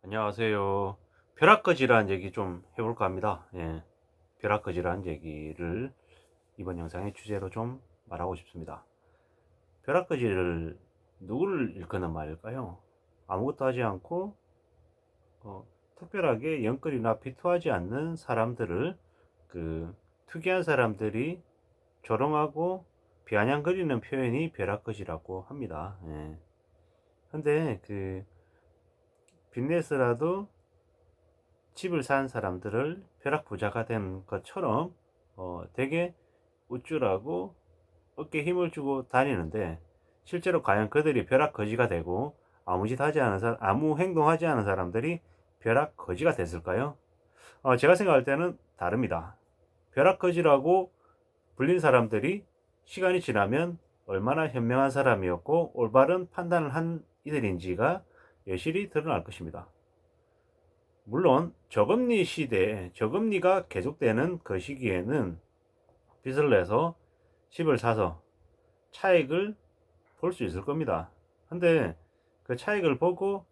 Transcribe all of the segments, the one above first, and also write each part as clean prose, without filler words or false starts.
안녕하세요. 벼락거지라는 얘기 좀 해볼까 합니다. 예, 벼락거지라는 얘기를 이번 영상의 주제로 좀 말하고 싶습니다. 벼락거지를 누구를 일컫는 말일까요? 아무것도 하지 않고 어, 특별하게 영끌이나 비토하지 않는 사람들을 특이한 사람들이 조롱하고 비아냥거리는 표현이 벼락거지라고 합니다. 예. 근데 빚내서라도 집을 산 사람들을 벼락부자가 된 것처럼 되게 우쭐하고 어깨에 힘을 주고 다니는데, 실제로 과연 그들이 벼락거지가 되고 아무 행동하지 않은 사람들이 벼락거지가 됐을까요? 제가 생각할 때는 다릅니다. 벼락거지라고 불린 사람들이 시간이 지나면 얼마나 현명한 사람이었고 올바른 판단을 한 이들인지가 여실히 드러날 것입니다. 물론 저금리 시대에 저금리가 계속되는 그 시기에는 빚을 내서 집을 사서 차익을 볼 수 있을 겁니다. 근데 그 차익을 보고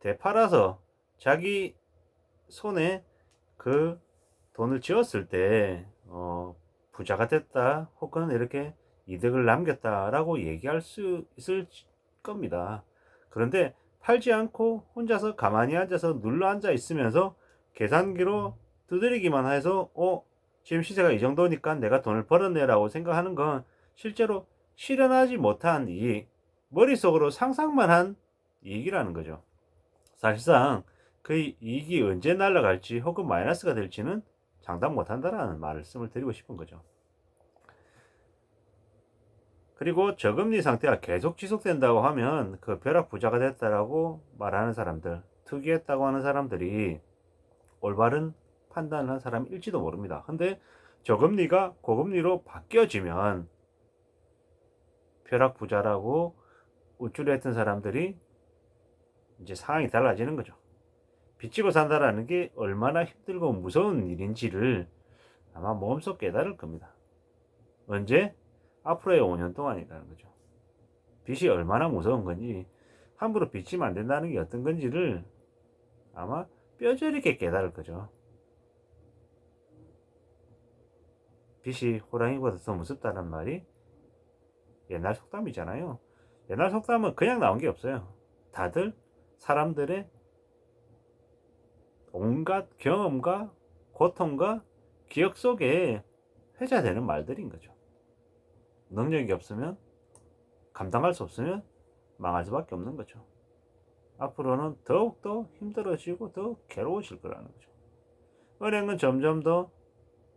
되팔아서 자기 손에 그 돈을 쥐었을 때 부자가 됐다 혹은 이렇게 이득을 남겼다라고 얘기할 수 있을 겁니다. 그런데 팔지 않고 혼자서 가만히 앉아서 눌러 앉아 있으면서 계산기로 두드리기만 해서 지금 시세가 이 정도니까 내가 돈을 벌었네라고 생각하는 건 실제로 실현하지 못한 이익, 머릿속으로 상상만 한 이익이라는 거죠. 사실상 그 이익이 언제 날아갈지 혹은 마이너스가 될지는 장담 못한다라는 말씀을 드리고 싶은 거죠. 그리고 저금리 상태가 계속 지속된다고 하면 그 벼락 부자가 됐다라고 말하는 사람들, 특이했다고 하는 사람들이 올바른 판단을 한 사람일지도 모릅니다. 근데 저금리가 고금리로 바뀌어지면 벼락 부자라고 우쭐했던 사람들이 이제 상황이 달라지는 거죠. 빚지고 산다라는 게 얼마나 힘들고 무서운 일인지를 아마 몸소 깨달을 겁니다. 언제? 앞으로의 5년 동안이라는 거죠. 빚이 얼마나 무서운 건지, 함부로 빚지면 안 된다는 게 어떤 건지를 아마 뼈저리게 깨달을 거죠. 빚이 호랑이보다 더 무섭다는 말이 옛날 속담이잖아요. 옛날 속담은 그냥 나온 게 없어요. 다들 사람들의 온갖 경험과 고통과 기억 속에 회자되는 말들인 거죠. 능력이 없으면, 감당할 수 없으면 망할 수밖에 없는 거죠. 앞으로는 더욱더 힘들어지고 더 괴로워질 거라는 거죠. 은행은 점점 더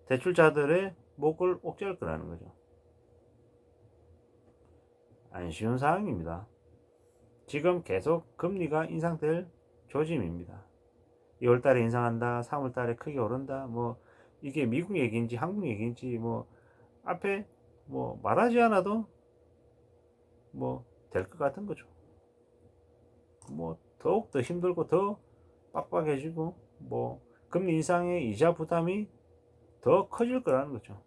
대출자들의 목을 옥죄할 거라는 거죠. 안 쉬운 상황입니다. 지금 계속 금리가 인상될 조짐입니다. 2월달에 인상한다, 3월달에 크게 오른다, 이게 미국 얘기인지 한국 얘기인지 앞에 말하지 않아도 될 것 같은 거죠. 더욱 더 힘들고 더 빡빡해지고 금리 인상의 이자 부담이 더 커질 거라는 거죠.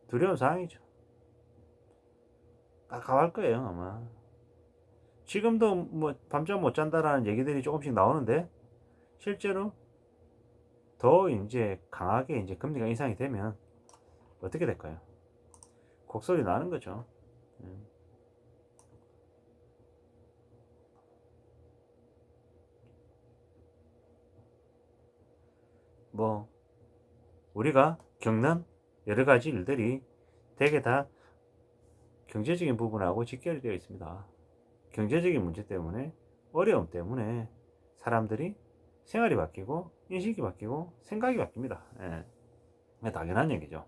두려운 상황이죠. 깝깝할 거예요 아마. 지금도 밤잠 못 잔다라는 얘기들이 조금씩 나오는데, 실제로 더 이제 강하게 이제 금리가 인상이 되면 어떻게 될까요? 곡소리 나는 거죠. 음. 뭐 우리가 겪는 여러 가지 일들이 대개 다 경제적인 부분하고 직결되어 있습니다. 경제적인 문제 때문에, 어려움 때문에 사람들이 생활이 바뀌고 인식이 바뀌고 생각이 바뀝니다. 예. 당연한 얘기죠.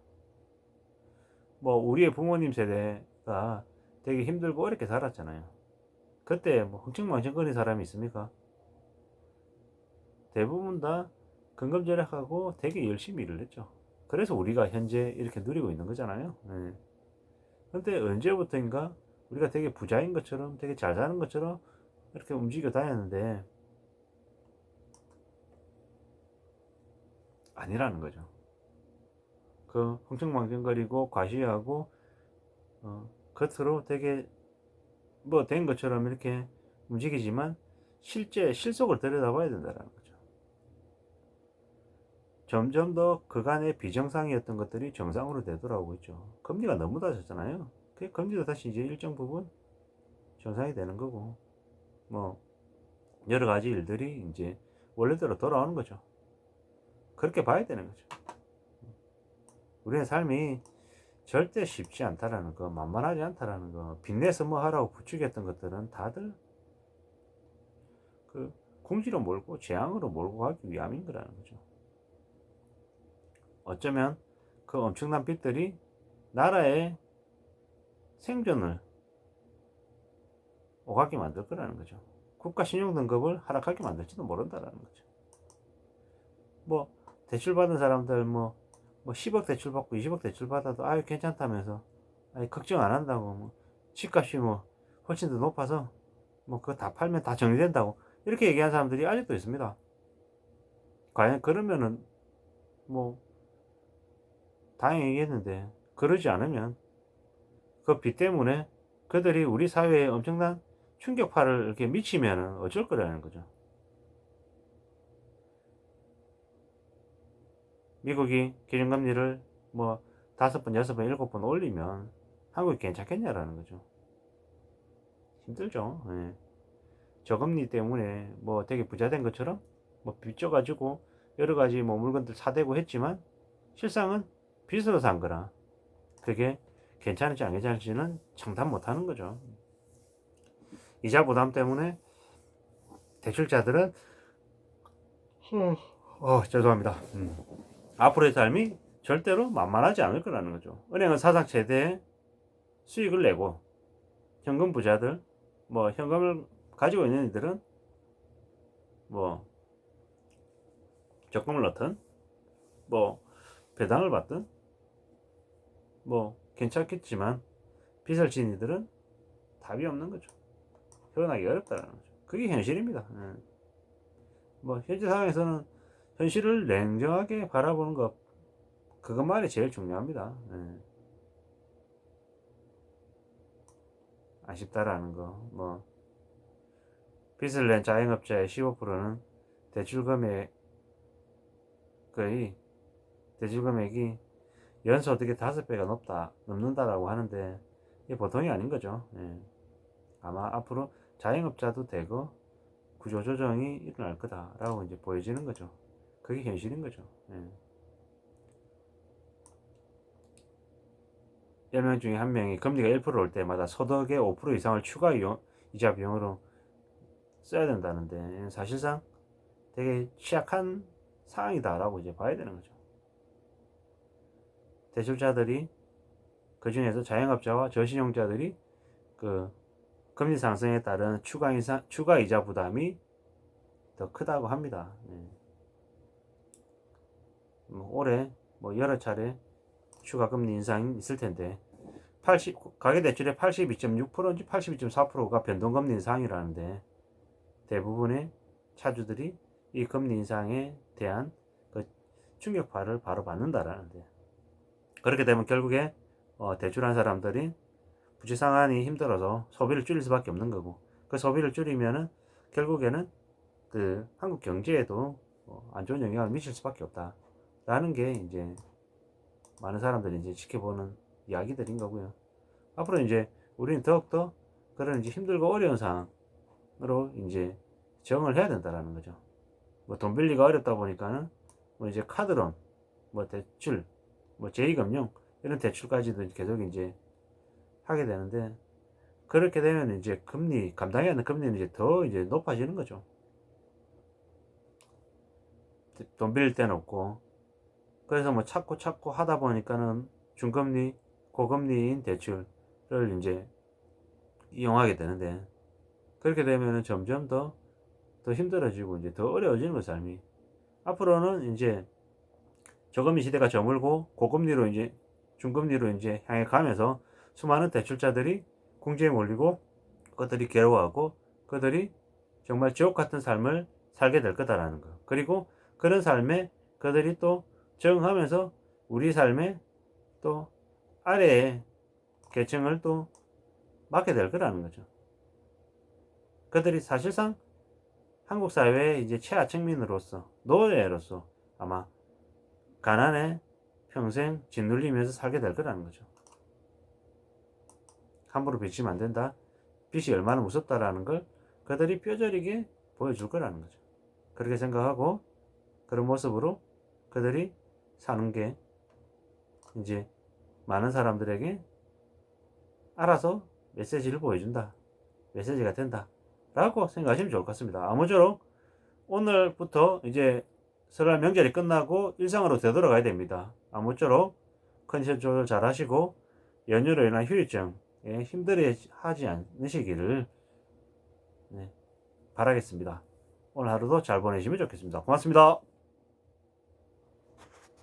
우리의 부모님 세대가 되게 힘들고 어렵게 살았잖아요. 그때 흥청망청거리는 사람이 있습니까? 대부분 다 근검절약하고 되게 열심히 일을 했죠. 그래서 우리가 현재 이렇게 누리고 있는 거잖아요. 예. 근데 언제부터인가 우리가 되게 부자인 것처럼 되게 잘 사는 것처럼 이렇게 움직여 다녔는데 아니라는 거죠. 그 흥청망청거리고 과시하고 겉으로 되게 된 것처럼 이렇게 움직이지만 실제 실속을 들여다봐야 된다는 거죠. 점점 더 그간의 비정상이었던 것들이 정상으로 되돌아오고 있죠. 금리가 너무 낮았잖아요. 그 금리도 다시 이제 일정 부분 정상이 되는 거고, 뭐 여러 가지 일들이 이제 원래대로 돌아오는 거죠. 그렇게 봐야 되는 거죠. 우리의 삶이 절대 쉽지 않다라는 거, 만만하지 않다라는 거, 빚내서 뭐 하라고 부추겼던 것들은 다들 그 궁지로 몰고 재앙으로 몰고 가기 위함인 거라는 거죠. 어쩌면 그 엄청난 빚들이 나라의 생존을 오가게 만들 거라는 거죠. 국가 신용 등급을 하락하게 만들지도 모른다라는 거죠. 뭐 대출 받은 사람들 뭐 10억 대출 받고 20억 대출 받아도 아유 괜찮다면서 아니 걱정 안 한다고, 뭐 집값이 뭐 훨씬 더 높아서 뭐 그거 다 팔면 다 정리된다고 이렇게 얘기하는 사람들이 아직도 있습니다. 과연 그러면은 뭐 다행이겠는데, 그러지 않으면 그 빚 때문에 그들이 우리 사회에 엄청난 충격파를 이렇게 미치면 어쩔 거라는 거죠. 미국이 기준금리를 뭐 5번, 6번, 7번 올리면 한국이 괜찮겠냐라는 거죠. 힘들죠. 예. 저금리 때문에 뭐 되게 부자된 것처럼 뭐 빚져가지고 여러 가지 뭐 물건들 사대고 했지만 실상은 빚으로 산 거라 그게 괜찮을지 안 괜찮을지는 장담 못 하는 거죠. 이자 부담 때문에 대출자들은 죄송합니다. 앞으로의 삶이 절대로 만만하지 않을 거라는 거죠. 은행은 사상 최대의 수익을 내고 현금 부자들, 뭐 현금을 가지고 있는 이들은 뭐 적금을 넣든 뭐 배당을 받든 뭐 괜찮겠지만 빚을 진 이들은 답이 없는 거죠. 표현하기 어렵다는 거죠. 그게 현실입니다. 뭐 현재 상황에서는 현실을 냉정하게 바라보는 것, 그것만이 제일 중요합니다. 아쉽다라는 거. 뭐 빚을 낸 자영업자의 15%는 대출 금액 거의 대출 금액이 연소득의 5배가 넘는다라고 하는데 이게 보통이 아닌 거죠. 아마 앞으로 자영업자도 되고 구조조정이 일어날 거다라고 이제 보여지는 거죠. 그게 현실인 거죠. 10명 중에 1명이 금리가 1% 올 때마다 소득의 5% 이상을 추가 이자 비용으로 써야 된다는데 사실상 되게 취약한 상황이다라고 이제 봐야 되는 거죠. 대출자들이, 그 중에서 자영업자와 저신용자들이 그 금리 상승에 따른 추가 이자 부담이 더 크다고 합니다. 뭐 올해 뭐 여러 차례 추가 금리 인상이 있을 텐데 가계대출의 82.6%인지 82.4%가 변동금리 인상이라는데 대부분의 차주들이 이 금리 인상에 대한 그 충격파를 바로 받는다라는데, 그렇게 되면 결국에 대출한 사람들이 부채 상환이 힘들어서 소비를 줄일 수밖에 없는 거고, 그 소비를 줄이면은 결국에는 그 한국 경제에도 안 좋은 영향을 미칠 수밖에 없다라는 게 이제 많은 사람들이 이제 지켜보는 이야기들인 거고요. 앞으로 이제 우리는 더욱더 그런 이제 힘들고 어려운 상황으로 이제 적응을 해야 된다라는 거죠. 뭐 돈 빌리가 어렵다 보니까는 뭐 이제 카드론, 뭐 대출, 뭐 제2금융 이런 대출까지도 계속 이제 하게 되는데, 그렇게 되면 이제 금리 감당해야 하는 금리는 이제 더 이제 높아지는 거죠. 돈 빌릴 데는 없고, 그래서 뭐 찾고 하다 보니까는 중금리, 고금리인 대출을 이제 이용하게 되는데, 그렇게 되면은 점점 더 힘들어지고 이제 더 어려워지는 거 삶이. 앞으로는 이제 저금리 시대가 저물고 고금리로 이제 중금리로 이제 향해 가면서 수많은 대출자들이 궁지에 몰리고 그들이 괴로워하고 그들이 정말 지옥 같은 삶을 살게 될 거다라는 거. 그리고 그런 삶에 그들이 또 적응하면서 우리 삶에 또 아래의 계층을 또 맡게 될 거라는 거죠. 그들이 사실상 한국 사회의 이제 최하층민으로서, 노예로서 아마 가난에 평생 짓눌리면서 살게 될 거라는 거죠. 함부로 빚지면 안 된다. 빚이 얼마나 무섭다라는 걸 그들이 뼈저리게 보여줄 거라는 거죠. 그렇게 생각하고 그런 모습으로 그들이 사는 게 이제 많은 사람들에게 알아서 메시지를 보여준다. 메시지가 된다. 라고 생각하시면 좋을 것 같습니다. 아무쪼록 오늘부터 이제 설날 명절이 끝나고 일상으로 되돌아가야 됩니다. 아무쪼록 컨디션 조절 잘 하시고 연휴로 인한 휴일증에 힘들어 하지 않으시기를 바라겠습니다. 오늘 하루도 잘 보내시면 좋겠습니다. 고맙습니다.